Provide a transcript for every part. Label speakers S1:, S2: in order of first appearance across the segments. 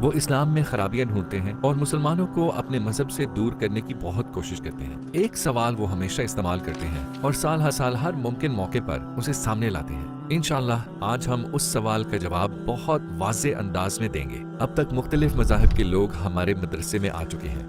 S1: وہ اسلام میں خرابیاں ڈھونڈتے ہیں اور مسلمانوں کو اپنے مذہب سے دور کرنے کی بہت کوشش کرتے ہیں۔ ایک سوال وہ ہمیشہ استعمال کرتے ہیں اور سال ہر سال ہر ممکن موقع پر اسے سامنے لاتے ہیں۔ انشاءاللہ آج ہم اس سوال کا جواب بہت واضح انداز میں دیں گے۔ اب تک مختلف مذاہب کے لوگ ہمارے مدرسے میں آ چکے ہیں۔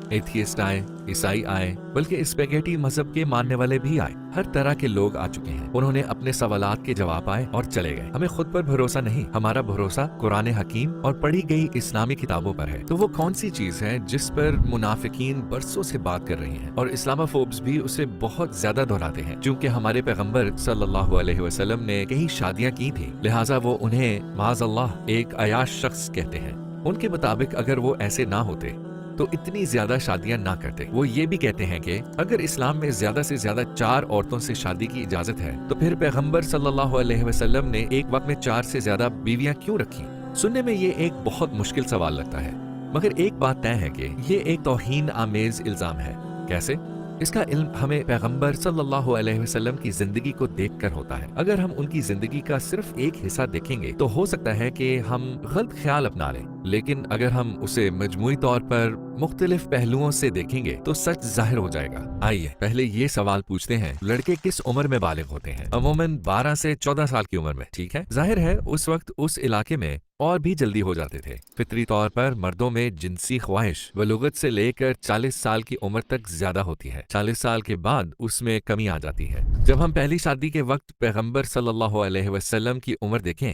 S1: ایتھیسٹ آئے، عیسائی آئے، بلکہ اسپیگیٹی مذہب کے ماننے والے بھی آئے۔ ہر طرح کے لوگ آ چکے ہیں۔ انہوں نے اپنے سوالات کے جواب آئے اور چلے گئے۔ ہمیں خود پر بھروسہ نہیں، ہمارا بھروسہ قرآن حکیم اور پڑھی گئی اسلامی کتابوں پر ہے۔ تو وہ کون سی چیز ہے جس پر منافقین برسوں سے بات کر رہے ہیں اور اسلاموفوبز بھی اسے بہت زیادہ دہراتے ہیں؟ چونکہ ہمارے پیغمبر صلی اللہ علیہ وسلم نے کئی شادیاں کی تھیں، لہٰذا وہ انہیں معاذ اللہ ایک عیاش شخص کہتے ہیں۔ ان کے مطابق اگر وہ ایسے نہ ہوتے تو اتنی زیادہ شادیاں نہ کرتے۔ وہ یہ بھی کہتے ہیں کہ اگر اسلام میں زیادہ سے زیادہ 4 عورتوں سے شادی کی اجازت ہے تو پھر پیغمبر صلی اللہ علیہ وسلم نے ایک وقت میں 4 سے زیادہ بیویاں کیوں رکھی؟ سننے میں یہ ایک بہت مشکل سوال لگتا ہے، مگر ایک بات طے ہے کہ یہ ایک توہین آمیز الزام ہے۔ کیسے؟ اس کا علم ہمیں پیغمبر صلی اللہ علیہ وسلم کی زندگی کو دیکھ کر ہوتا ہے۔ اگر ہم ان کی زندگی کا صرف ایک حصہ دیکھیں گے تو ہو سکتا ہے کہ ہم غلط خیال اپنا لیں، لیکن اگر ہم اسے مجموعی طور پر مختلف پہلوؤں سے دیکھیں گے تو سچ ظاہر ہو جائے گا۔ آئیے پہلے یہ سوال پوچھتے ہیں، لڑکے کس عمر میں بالغ ہوتے ہیں؟ عموماً 12 سے 14 سال کی عمر میں، ٹھیک ہے؟ ظاہر ہے اس وقت اس علاقے میں اور بھی جلدی ہو جاتے تھے۔ فطری طور پر مردوں میں جنسی خواہش بلوغت سے لے کر 40 سال کی عمر تک زیادہ ہوتی ہے۔ 40 سال کے بعد اس میں کمی آ جاتی ہے۔ جب ہم پہلی شادی کے وقت پیغمبر صلی اللہ علیہ وسلم کی عمر دیکھیں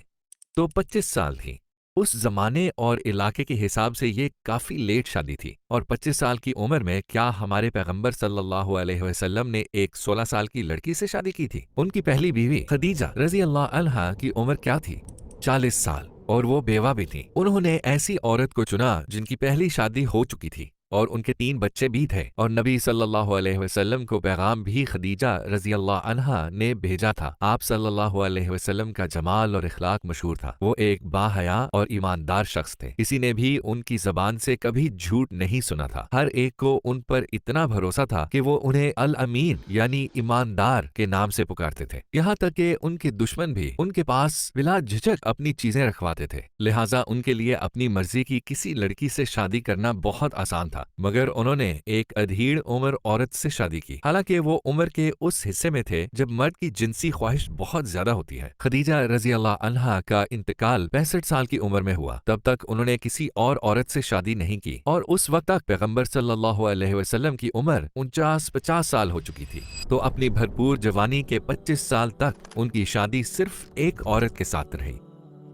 S1: تو 25 سال تھی۔ اس زمانے اور علاقے کے حساب سے یہ کافی لیٹ شادی تھی، اور 25 سال کی عمر میں کیا ہمارے پیغمبر صلی اللہ علیہ وسلم نے ایک 16 سال کی لڑکی سے شادی کی تھی؟ ان کی پہلی بیوی خدیجہ رضی اللہ عنہا کی عمر کیا تھی؟ 40 سال، اور وہ بیوہ بھی تھی۔ انہوں نے ایسی عورت کو چنا جن کی پہلی شادی ہو چکی تھی اور ان کے 3 بچے بھی تھے، اور نبی صلی اللہ علیہ وسلم کو پیغام بھی خدیجہ رضی اللہ عنہا نے بھیجا تھا۔ آپ صلی اللہ علیہ وسلم کا جمال اور اخلاق مشہور تھا۔ وہ ایک باحیا اور ایماندار شخص تھے۔ کسی نے بھی ان کی زبان سے کبھی جھوٹ نہیں سنا تھا۔ ہر ایک کو ان پر اتنا بھروسہ تھا کہ وہ انہیں الامین یعنی ایماندار کے نام سے پکارتے تھے، یہاں تک کہ ان کے دشمن بھی ان کے پاس بلا جھجک اپنی چیزیں رکھواتے تھے۔ لہٰذا ان کے لیے اپنی مرضی کی کسی لڑکی سے شادی کرنا بہت آسان تھا، مگر انہوں نے ایک ادھیڑ عمر عورت سے شادی کی، حالانکہ وہ عمر کے اس حصے میں تھے جب مرد کی جنسی خواہش بہت زیادہ ہوتی ہے۔ خدیجہ رضی اللہ عنہا کا انتقال 65 سال کی عمر میں ہوا۔ تب تک انہوں نے کسی اور عورت سے شادی نہیں کی، اور اس وقت تک پیغمبر صلی اللہ علیہ وسلم کی عمر 49-50 سال ہو چکی تھی۔ تو اپنی بھرپور جوانی کے 25 سال تک ان کی شادی صرف ایک عورت کے ساتھ رہی۔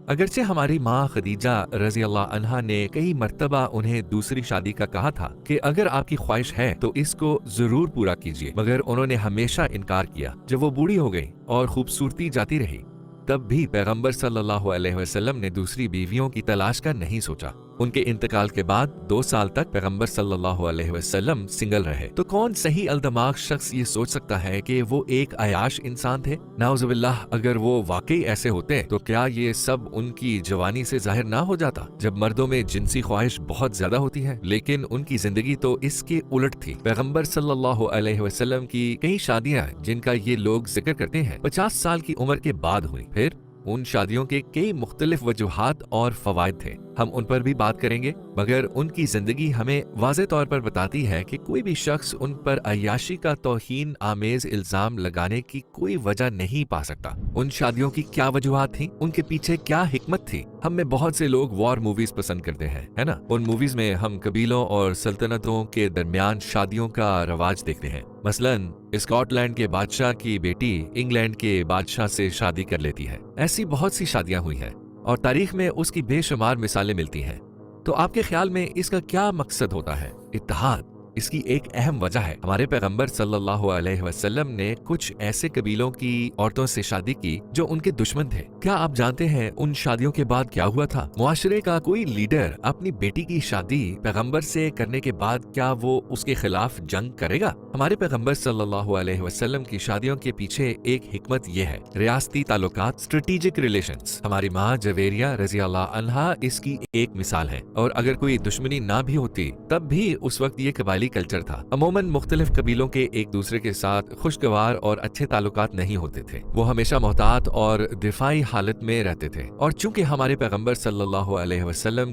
S1: اگرچہ ہماری ماں خدیجہ رضی اللہ عنہا نے کئی مرتبہ انہیں دوسری شادی کا کہا تھا کہ اگر آپ کی خواہش ہے تو اس کو ضرور پورا کیجیے، مگر انہوں نے ہمیشہ انکار کیا۔ جب وہ بوڑھی ہو گئی اور خوبصورتی جاتی رہی، تب بھی پیغمبر صلی اللہ علیہ وسلم نے دوسری بیویوں کی تلاش کا نہیں سوچا۔ ان کے انتقال کے بعد 2 سال تک پیغمبر صلی اللہ علیہ وسلم سنگل رہے۔ تو کون صحیح الدماغ شخص یہ سوچ سکتا ہے کہ وہ ایک عیاش انسان تھے؟ نعوذ باللہ، اگر وہ واقعی ایسے ہوتے تو کیا یہ سب ان کی جوانی سے ظاہر نہ ہو جاتا، جب مردوں میں جنسی خواہش بہت زیادہ ہوتی ہے؟ لیکن ان کی زندگی تو اس کے الٹ تھی۔ پیغمبر صلی اللہ علیہ وسلم کی کئی شادیاں جن کا یہ لوگ ذکر کرتے ہیں 50 سال کی عمر کے بعد ہوئی۔ پھر ان شادیوں کے کئی مختلف وجوہات اور فوائد تھے، ہم ان پر بھی بات کریں گے، مگر ان کی زندگی ہمیں واضح طور پر بتاتی ہے کہ کوئی بھی شخص ان پر عیاشی کا توہین آمیز الزام لگانے کی کوئی وجہ نہیں پا سکتا۔ ان شادیوں کی کیا وجوہات تھیں؟ ان کے پیچھے کیا حکمت تھی؟ ہم میں بہت سے لوگ وار موویز پسند کرتے ہیں، ہے نا؟ ان موویز میں ہم قبیلوں اور سلطنتوں کے درمیان شادیوں کا رواج دیکھتے ہیں۔ مثلاً اسکاٹ لینڈ کے بادشاہ کی بیٹی انگلینڈ کے بادشاہ سے شادی کر لیتی ہے۔ ایسی بہت سی شادیاں ہوئی ہیں اور تاریخ میں اس کی بے شمار مثالیں ملتی ہیں۔ تو آپ کے خیال میں اس کا کیا مقصد ہوتا ہے؟ اتحاد اس کی ایک اہم وجہ ہے۔ ہمارے پیغمبر صلی اللہ علیہ وسلم نے کچھ ایسے قبیلوں کی عورتوں سے شادی کی جو ان کے دشمن تھے۔ کیا آپ جانتے ہیں ان شادیوں کے بعد کیا ہوا تھا؟ معاشرے کا کوئی لیڈر اپنی بیٹی کی شادی پیغمبر سے کرنے کے بعد کیا وہ اس کے خلاف جنگ کرے گا؟ ہمارے پیغمبر صلی اللہ علیہ وسلم کی شادیوں کے پیچھے ایک حکمت یہ ہے، ریاستی تعلقات، اسٹریٹجک ریلیشنز۔ ہماری ماں جویریہ رضی اللہ عنہا اس کی ایک مثال ہے، اور اگر کوئی دشمنی نہ بھی ہوتی تب بھی اس وقت یہ قبائلی کلچر تھا۔ عموماً مختلف قبیلوں کے ایک دوسرے کے ساتھ خوشگوار اور اچھے تعلقات نہیں ہوتے تھے، وہ ہمیشہ محتاط اور دفاعی حالت میں رہتے تھے، اور چونکہ ہمارے پیغمبر صلی اللہ علیہ وسلم